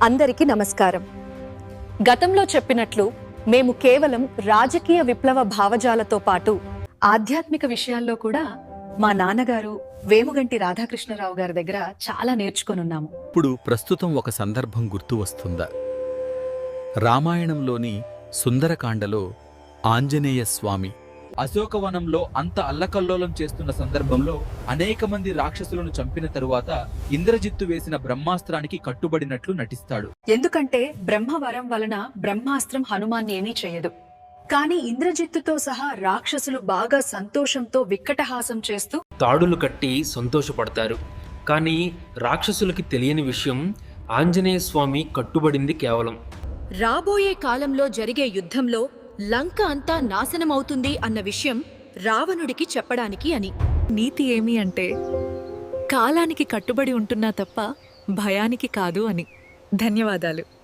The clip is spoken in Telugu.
అందరికీ నమస్కారం. గతంలో చెప్పినట్లు మేము కేవలం రాజకీయ విప్లవ భావజాలతో పాటు ఆధ్యాత్మిక విషయాల్లో కూడా మా నాన్నగారు వేముగంటి రాధాకృష్ణరావు గారి దగ్గర చాలా నేర్చుకొనున్నాము. ఇప్పుడు ప్రస్తుతం ఒక సందర్భం గుర్తు వస్తుందా? రామాయణంలోని సుందరకాండలో ఆంజనేయ స్వామి అశోకవనంలో అంత అల్లకల్లోలం చేస్తున్న సందర్భంలో అనేక మంది రాక్షసులను చంపిన తరువాత ఇంద్రజిత్తు వేసిన బ్రహ్మాస్త్రానికి కట్టుబడినట్లు నటిస్తాడు. ఎందుకంటే బ్రహ్మవరం వలన బ్రహ్మాస్త్రం హనుమాన్ ఏమీ చేయదు. కానీ ఇంద్రజిత్తుతో సహా రాక్షసులు బాగా సంతోషంతో వికటహాసం చేస్తూ తాడులు కట్టి సంతోషపడతారు. కానీ రాక్షసులకి తెలియని విషయం, ఆంజనేయ స్వామి కట్టుబడింది కేవలం రాబోయే కాలంలో జరిగే యుద్ధంలో లంక అంతా నాశనమవుతుంది అన్న విషయం రావణుడికి చెప్పడానికి అని. నీతి ఏమి అంటే కాలానికి కట్టుబడి ఉంటున్నా తప్ప భయానికి కాదు అని. ధన్యవాదాలు.